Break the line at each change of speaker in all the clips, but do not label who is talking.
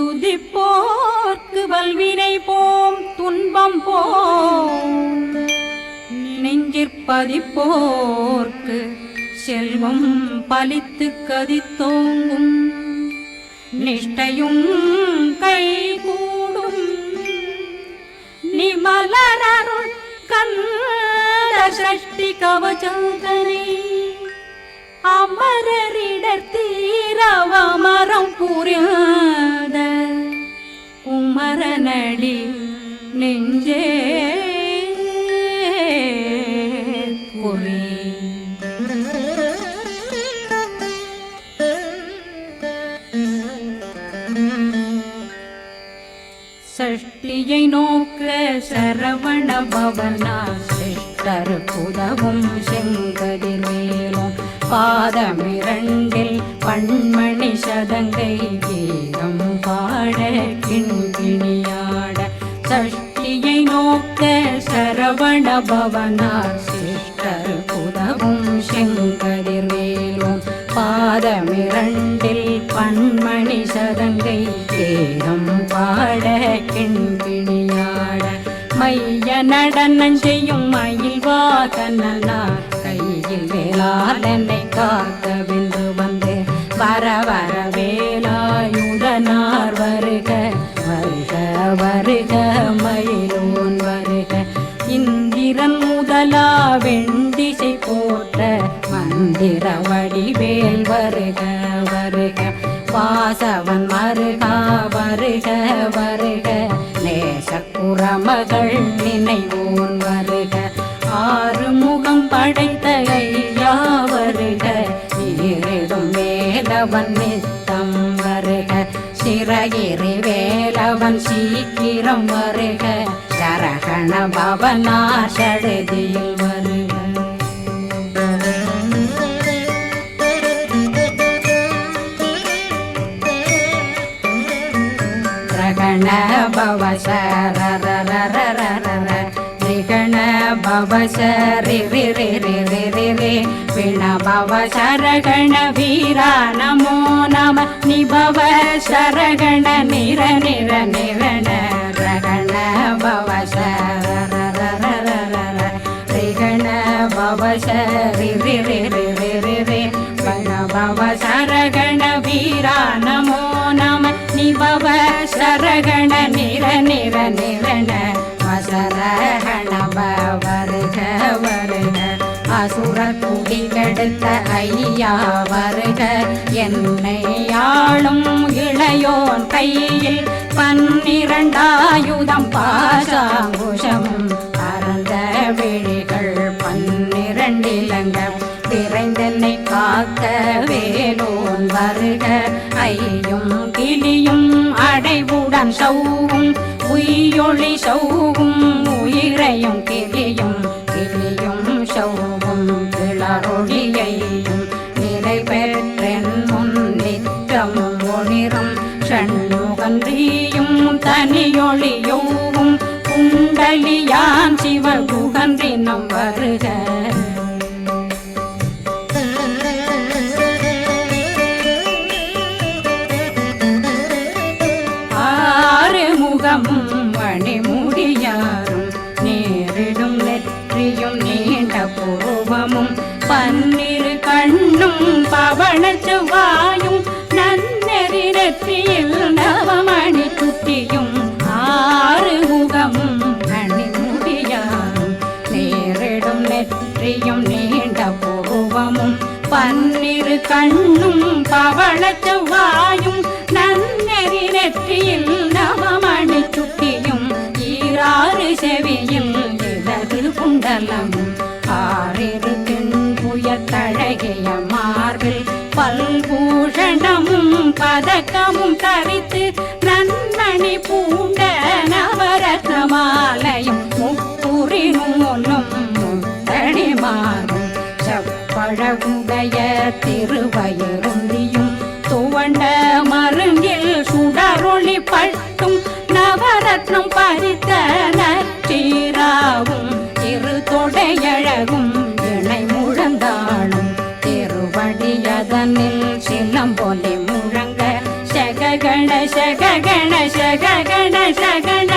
துதிப்போர்க்கு வல்வினை போம் துன்பம் போம் நெஞ்சிற்பதிப்போர்க்கு செல்வம் பலித்து கதித்தோங்கும் நிஷ்டையும் கைகூடும் நிமலரருள் கந்த சஷ்டி கவசந்தனை அமரரிடத்தீரவமரம் புரியாத குமரனடி நெஞ்சே குறி. சஷ்டியை நோக்க சரவண பவனா சிஷ்டர் புதவும் செங்கதிர்வேலும் பாதமிரண்டில் பண்மணி சதங்கை கீதம் பாட கிண்கிணியாட. சஷ்டியை நோக்க சரவண பவனார் சிஷ்டர் புதவும் செங்கதிர்வேலும் பாதமிரண்டில் பண்மணி சதங்கை கீதம் பாட கிண்கிணியாட. மைய நடனம் செய்யும் மயில் வாகனார் கையில் வேளாளனை காக்க வென்று வந்து வர வர வேலாயுதனார் வருக வருக வருக மயிலோன் வருக. இந்திரன் முதலா வெண்டிசை போற்ற மந்திர வடிவேல் வருக வருக. வாசவன் மருகா வருக வருக நேசக்குறமகள் நினைவோன் வருக. ஆறுமுகம் படைத்த ஐயா வருக ஈரிடும் வேலவன் நித்தம் வருக. சிறகிரி வேலவன் சீக்கிரம் வருக சரகண பவனா சடுதியில் வருக. ரகண பவ சரரரரரர ரிகண பவ சரி ரி ரி ரி ரி ரி ரி விண பவ சரகண வீரா நமோ நம நிபவ சரகண நிர நிர நிரண ரகண பவ சரரரரரர ரிகண பவ சரி ரி ரி ரி ரி ரி ரி விண பவ சரகண வீரா நமோ நம நிபவ சரகண நிர நிர நிரண வசரகண வருக வருக. அசுர குடி கெடுத்த ஐயா வருக என்னை ஆளும் இளையோன் கையில் 12 பாசாங்குஷம் பரந்த விழிகள் 12 இலங்க விரைந்தென்னை காக்க வேலோன் வருக. ஐயும் கிளியும் அடைவுடன் சௌவும் உயிரொளி சௌவும் உயிரையும் கிளியும் கிளியும் சௌவும் கிளரொளியையும் நிலை பெற்றென் முன் நிற்றமும் ஒளிரும் ஷண்முகன்றியும் தனியொளியோவும் குண்டலியான் சிவகுகன்றினம் வருக. மணிமுடியாரும் நேரிடும் நெற்றியும் நீண்ட பூவமும் 12 கண்ணும் பவள செவ்வாயும் நன்னெறி நெற்றியில் நவமணி குட்டியும் 6 முகமும் மணிமுடியாரும் நேரிடும் நெற்றியும் நீண்ட பூவமும் 12 கண்ணும் பவள செவ்வாயும் நன்னெறி நெற்றியில் நவமணி சுட்டியும் 6 செவியில் இடது குண்டலம் 6 தென்புயத்தழகிய மார்பில் பல்பூஷணமும் பதக்கமும் தரித்து நன்மணி பூண்ட நவரத்ன மாலையும் முப்புரி நூலும் முத்தணிமாரும் செப்பழகுடைய திருவயருந்தியும் துவண்ட மருங்கில் சுடரொளி பட்டும் நவரத்னம் பறித்த நச்சீராவும் இரு தொடையழகும் இணை முழந்தாளும் திருவடியதனில் சிலம்பொலி முழங்க சககண சககண ಶಗಣ ಶಗಣ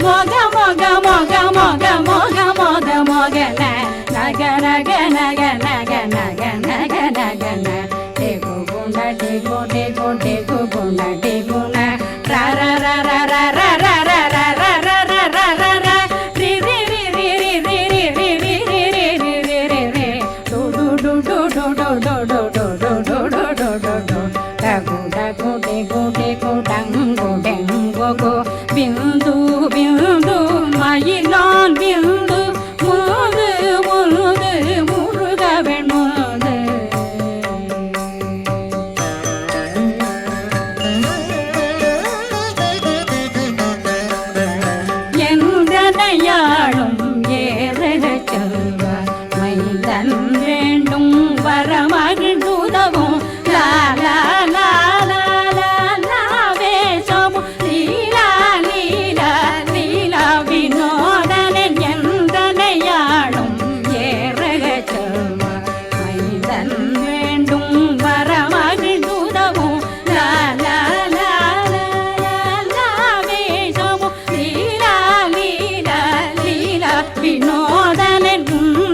ಮೊಗ ಮೊಗ ಮೊಗ ಮೊಗ ಮೊಗ ಮೊಗ ಮೊಗನ ನಗ ನಗ ನಗ ನಗ ನಗ ನಗ ನಗನ ಟೇಗು ಗುಣ ಟೇಗು ಟೇಗು ಟೇಗು ಗುಣ ಟೇಗುಣ ರ ರ ರ ರ ರ ರ ರ ರ ರ ರ ರ ರ ರ ರ ರ ರಿ ರಿ ರಿ ರಿ ರಿ ರಿ ರಿ ರಿ ರಿ ರಿ ರಿ ರಿ ರಿ ರಿ ರಿ ಡು ಡು ಡು ಡು ಡು ಡು ಡು ಡು ಡು ಡು ಡು ಡು ಡು ಡು ಡು ಡಗು ಡಗು ಡೆಗು ಡೆಗು ಡಂಗು ಡೆಂಗು ಗು ಬಿಂದು ಬಿಂದು மயிலான் பிந்து முது முது முருகவன் முது எந்தனையாளும் ஏறக செல்வ மைந்தன் வேண்டும் வரமகிழ்ந்துதவும் லா லா லா லா லா லா வேஷமும் லீலா லீலா லீலா வினோதனன் எந்தனையாளும் ஏறக செல்வ மைந்தன் வேண்டும் வரமகிழ்ந்துதவும் லா லா லா லா லா வேஷமும் லீலா லீலா லீலா வினோதனன்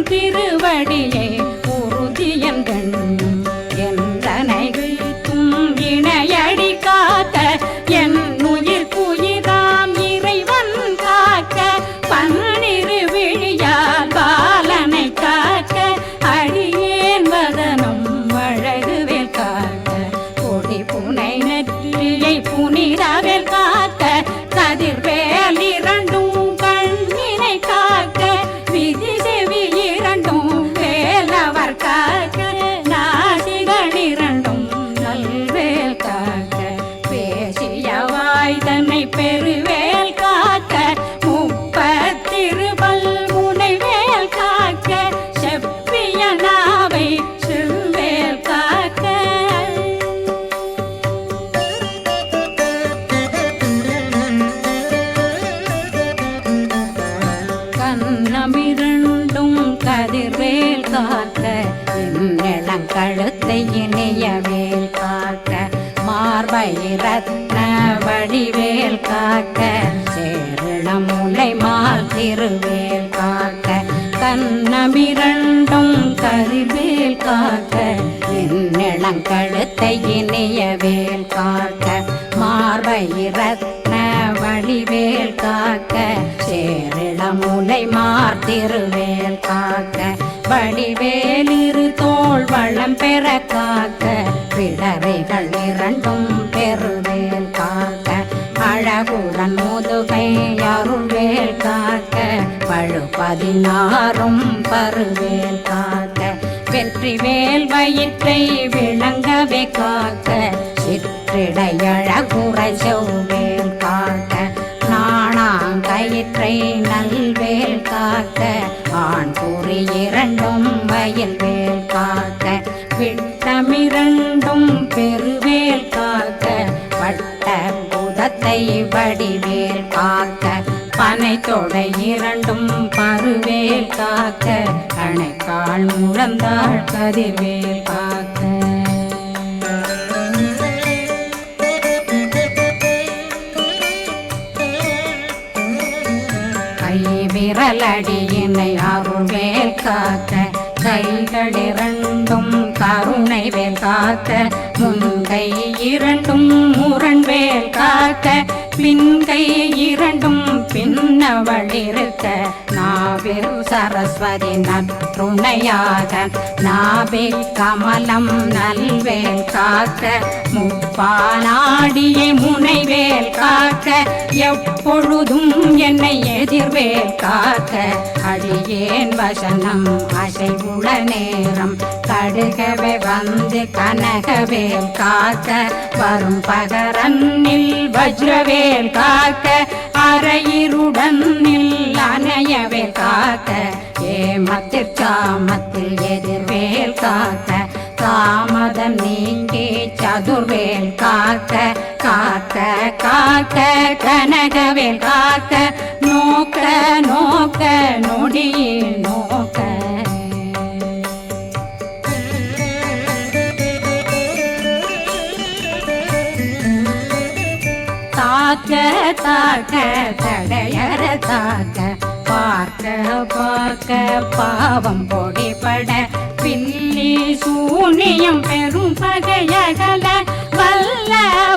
திருவடியை உறுதியன் கண்ணும் எந்தனை வீழ்த்தும் இணையடி காக்க என் உயிர் புயிராம் இறைவன் காக்க பன்னிரு விழியால் பாலனை காக்க அடியேன் வதனம் அழகுவேல் காக்க கொடி புனை நெற்றியை புனிதவேல் காக்க கதிர்வேல் இரண்டும் கண்ணினை காக்க விதி செவி இரண்டும் வேலவர் காக்க நாசிகள் இரண்டும் நல்வேல் காக்க பேசியவாய் தன்னை பெருவேல் காக்க முப்பத்திருபல் முனைவேல் காக்க செப்பிய நாவை செவ்வேல் காக்க கண்ணமிரண்டும் கதிர்வேல் காக்க இளங்கழுத்தை இணையவேல் காக்க மார்பை ரத்ன வடிவேல் காக்க சேரணம் முலை மால் திருவேல் காக்க கண்ணமிரண்டும் கதிர்வேல் காக்க இளங்கழுத்தை இணையவேல் காக்க மார்பை ரத்ன வடிவேல் காக்க சேரிளமுலை மார்த்திருவேல் காக்க வடிவேலிரு தோள் வளம் பெற காக்க பிடரைகள் இரண்டும் பெருவேல் காக்க அழகுடன் முதுகை அருள்வேல் காக்க பழு 16 பருவேல் காக்க வெற்றிவேல் வயிற்றை விளங்கவே காக்க சிற்றிடையழகுரை செவ்வேல் காக்க நாணாங்கயிற்றை நல்வேல் காக்க ஆண் குறி இரண்டும் வயல்வேல் காக்க விட்டமிரண்டும் பெருவேல் காக்க வட்ட புதத்தை வடிவேல் காக்க பனை தொடை இரண்டும் பருவேல் காக்க கணைக்கால் முழந்தாள் கதிர்வேல் காக்க விரலடியினை அருள்வேல் காக்க கைகள் இரண்டும் கருணை வேல் காக்க முன்கை இரண்டும் முரண்வேல் காக்க பின்கை இரண்டும் பின்னவளிருக்க நாவில் சரஸ்வதி நற்றுணையாக நாவே கமலம் நல்வேல் காக்க முப்பானாடியை முனைவேல் காக்க எப்பொழுதும் என்னை எதிர்வேல் காக்க அடியேன் வசனம் அசைவுள நேரம் கடுகவே வந்து கனகவேல் காக்க வரும் பகரன்னில் வஜ்ரவேல் காக்க அரையிருடன் அணையவேல் காக்க ஏமத்தில் காமத்தில் எதிர்வேல் காக்க தாமதம் நீங்கி சதுர்வேல் காக்க காக்க காக்க கனகவேல் காக்க நோக்க நோக்க நொடியில் நோக்க தாக்க தாக்க தடையற தாக்க பார்க்க பார்க்க பாவம் பொடிபட பில்லி சூனியம் பெரும் பகையகல வல்ல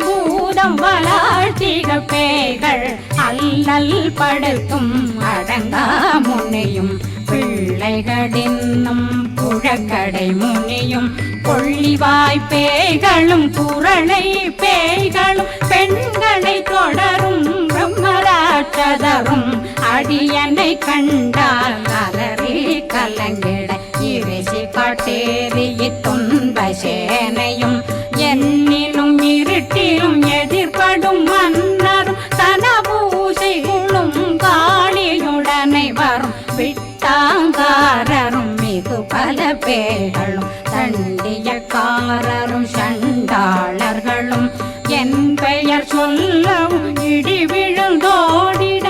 பூதம் வளாழ்த்திக பேய்கள் அல்லல் படுத்தும் அடங்கா முனையும் பிள்ளைகளின்னும் புழக்கடை முனியும் கொள்ளிவாய் பேய்களும் குரளை பேய்களும் பெண்களை தொடரும் பிரம்மராட்சதரும் அடியனை கண்டால் அலறி கலங்கிட இரிசி காட்டேறிய துன்ப சேனையும் என்னிலும் இருட்டிலும் எதிர்படும் மன்னரும் தனபூசைகளும் காளியுடனை வரும் விட்டாங்காரரும் மிகு பல பேர்களும் தண்டியக்காரரும் சண்டாளர்களும் என் பெயர் சொல்லவும் இடி விழுந்தோடிட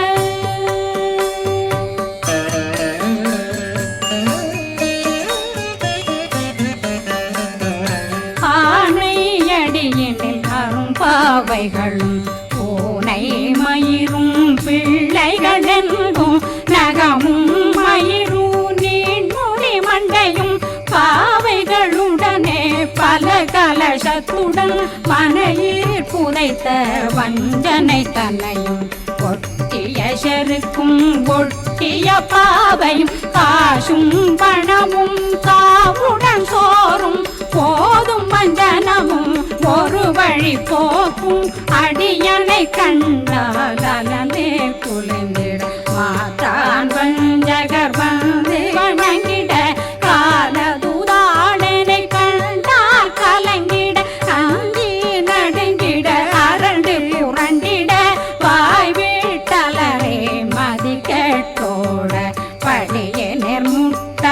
ஆணையடியினில் அரும்பாவைகளும் பூனை மயிரும் பிள்ளைகளெங்கும் நகமும் மயிரும் நீண்முடி மண்டையும் பாவைகளுடனே பல கலசத்துடன் மனையில் புதைத்த வஞ்சனை தன்னையும் ஒட்டிய செருக்கும் ஒட்டிய பாவையும் காசும் பணமும் காவுடன் சோறும் போதும் வஞ்சனமும் ஒரு வழி போக்கும் அடியனை கண்டால் அலந்தே குலைந்திட மாற்றான் வஞ்சகர் வந்து வணங்கிட காலதுதாடனை கண்டால் கலங்கிட அஞ்சி நடுங்கிட அரண்டு புரண்டிட வாய் வீட்டலரே மதி கேட்டோட படிய நெர்முட்ட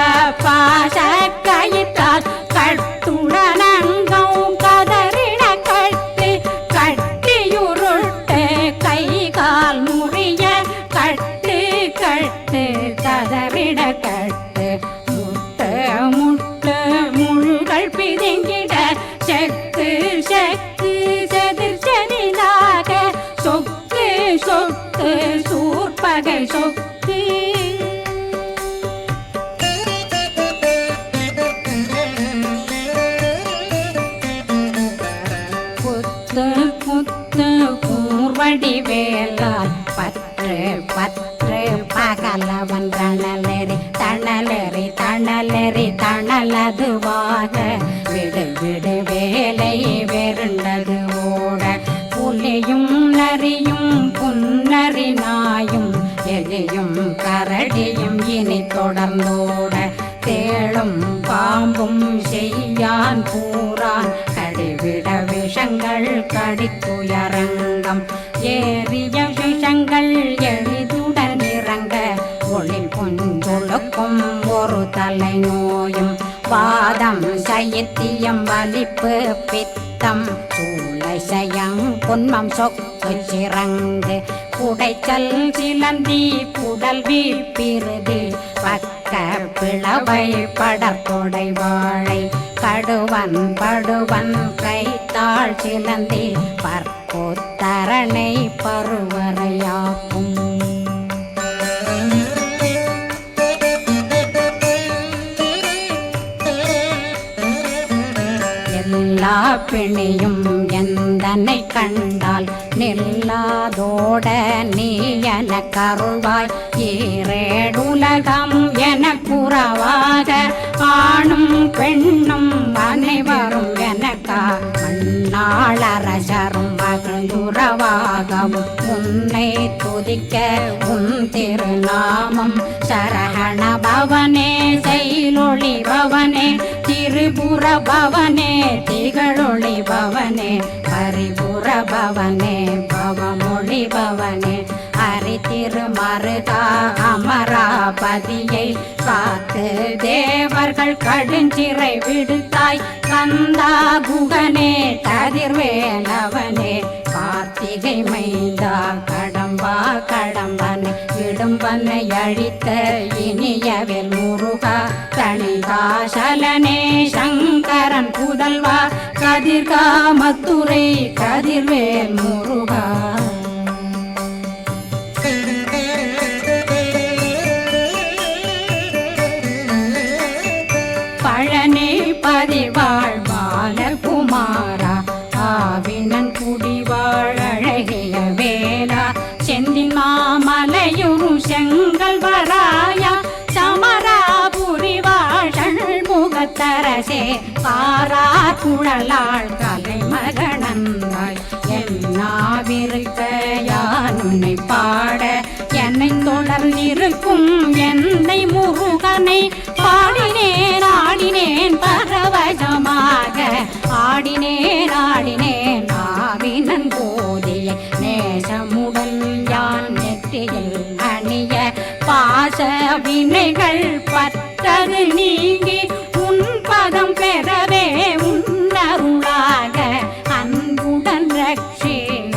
பாச கயிற்றால் கட்டுடனங்கும் கதறிட கட்டு கட்டியுருட்டு கை கால் முறிய கட்டு கட்டு கதறிட கட்டு முட்டு முட்டு முழுகள் பிதுங்கிட செக்கு செக்கு செதிர் செதிலாக சொக்கு சொக்கு சூர்பகை சொக்கு கூர்வடி வேலால் பற்று பற்று பகலவன் தணலெறி தணலெறி தணலெறி தணலதுவாக விடு விடு வேலை வெருண்டது ஓட புலியும் நரியும் புன்னரி நாயும் எலியும் கரடியும் இனி தொடர்ந்தோட தேளும் பாம்பும் செய்யான் பூரான் கடிவிட விஷங்கள் கடித்துயரங்கம் ஏறிய விஷங்கள் எளிதுடன் இறங்க ஒளில் புஞ்சொழுக்கும் ஒரு தலை நோயும் வாதம் சைத்தியம் வலிப்பு பித்தம் சூளை சயம் புன்மம் சொக்கு சிறங்கு குடைச்சல் சிலந்தி குடல் வீப்பிருதி பக்க பிளவை படற்கொடை வாழை கடுவன் படுவன் கைத்தாள் சிலந்தி பற்புத்தரணை பருவரையாக்கும் எல்லா பிணியும் எந்தனை கண்டால் நில்லாதோட நீ என கருள்வாய் ஈரேடுலகம் என குறவாக ஆணும் பெண்ணும் அனைவரும் எனக்கா மண்ணாளரசரும் மகிழ்ந்துறவாகவும் உன்னை துதிக்க உன் திருநாமம் சரகண பவனே செயலொளி பவனே திரிபுர பவனே திகழொளி பவனே பரிபுர பவனே பவமொழி பவனே ஹரி திருமருகா அமராபதியை காத்து தேவர்கள் கடுஞ்சிறை விடுத்தாய் கந்தா குகனே கதிர்வேலவனே கார்த்திகை மைந்தா கடம்பா கடம்பனை இடும்பனை அழித்த இனியவேல் முருகா தணிகாசலனே சங்கரன் புதல்வா கதிர்காமத்துரை கதிர்வேல் முருகா. குமாரா ஆவினன் குடிவாழ் அழகிய வேலா செந்தின் மாமலையுறு செங்கல் வராயா சமராபுரி வாழல் முகத்தரசே காரா குழலாள் கலை மகனந்தாய் என்னாவிருக்க யான் உன்னை பாட என்னை தொடர்ந்திருக்கும் என்னை முருகனை பாடினேன் ஆடினேன் பரவசமாக ஆடினேன் ஆடினேன் ஆவினன் போதிய நேசமுடன் யான் நெற்றியில் அணிய பாச வினைகள் பற்றது நீங்கி உன் பதம் பெறவே உன்னருளாக அன்புடன் ரட்சி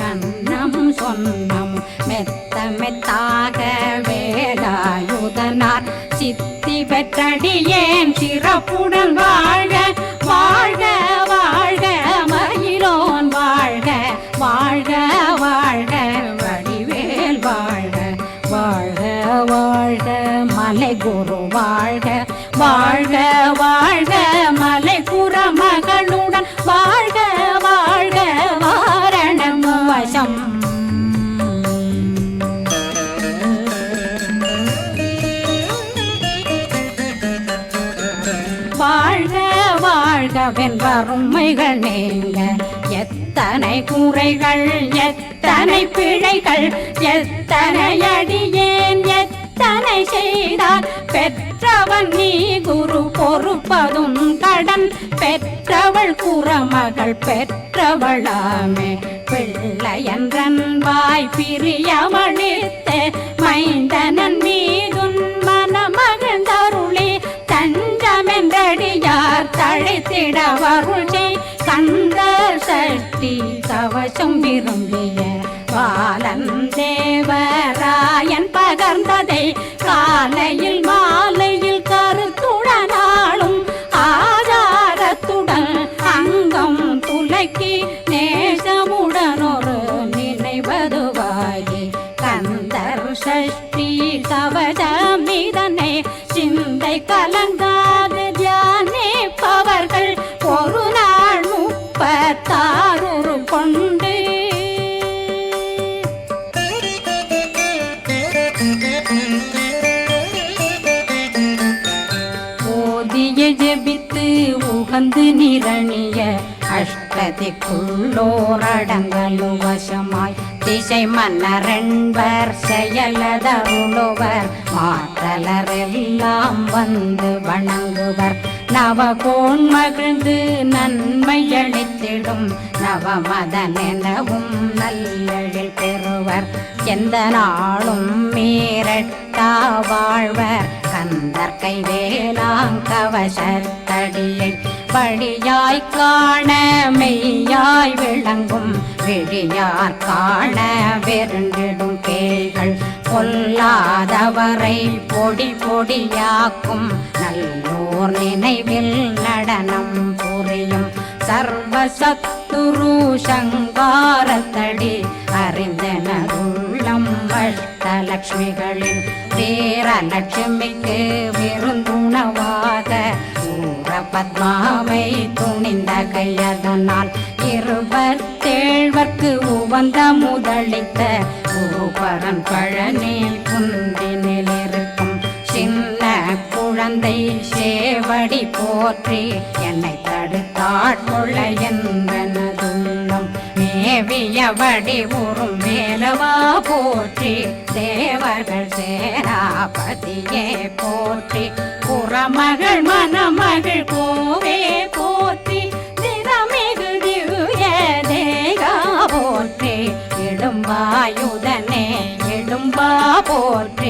அன்னம் சொன்னம் மெத்த மெத்தாக வேலாயுதனார் சித்தி பெற்றடியேன் சிறப்புடன் வாழ்க வாழ்க வாழ்க மயிலோன் வாழ்க வாழ்க வாழ்க வடிவேல் வாழ்க வாழ்க வாழ்க மலை குரு வாழ்க வாழ்க வாழ்க மலை குறமகளுடன் வாழ்க வாழ்க வாரணம் வசம் வாழ்க வாழ்க வென்றருமைகள் நீங்க எத்தனை குறைகள் எத்தனை பிழைகள் எத்தனை அடியேன் எத்தனை செய்தால் பெற்றவன் நீ குரு பொறுப்பதும் கடன் பெற்றவள் குறமகள் பெற்றவளாமே பிள்ளையன்றன் வாய் பிரியமளித்த மைந்தனன் மீதுன் மனமகந்தருளி தஞ்சமென்றடியார் தழைத்திட வருளை கந்த சஷ்டி கவசம் விரும்பிய பாலன் தேவராயன் பகர்ந்ததை காலையில் மாலையில் கருத்துடனாலும் ஆதாரத்துடன் அங்கம் துலக்கி நேசமுடன் ஒரு நினைவதுவாகி கந்தர் சஷ்டி கவசம் இதனை சிந்தை கலங்காது தியானிப்பவர்கள் ஒரு நாள் 36 கொண்டு ஓதிய ஜெபித்து உகந்து நிரணிய அஷ்டதிக்குள்ளோரடங்கலும் வசமாய் திசை மன்னரென்பர் செயலதருளுவர் மாற்றலரெல்லாம் வந்து வணங்குவர் நவகோன் மகிழ்ந்து நன்மையளித்திடும் நவமதனெனவும் நல்லெழில் பெறுவர் எந்த நாளும் மீறட்டா வாழ்வர் கந்தர் கைவேலாங்கவசத்தடியை படியாய் காண மெய்யாய் விளங்கும் விழியார் காண வெருண்டிடும் பேய்கள் பொல்லாதவரை பொடி பொடியாக்கும் நல்லோர் நினைவில் நடனம் புரியும் சர்வசத்துரு சங்காரத்தடி அறிந்தனருள்ளம் அஷ்டலட்சுமிகளில் வீரலட்சுமிக்கு விருந்துணவாக பத்மாவை துணிந்த கையதனால் 27 உவந்த முதலித்த குருபரன் பழனி குந்தினில் இருக்கும் சின்ன குழந்தை சேவடி போற்றி என்னை தடுத்தாட்கொள்ள என்பனதுள்ளம் மேவிய வடிவுறும் மேலவா போற்றி தேவர்கள் சேனாபதியே போற்றி புறமகள் மணமகள் கோவே போற்றி திறமிகு திவ்ய தேகா போற்றி இடும்பாயுதனே இடும்பா போற்றி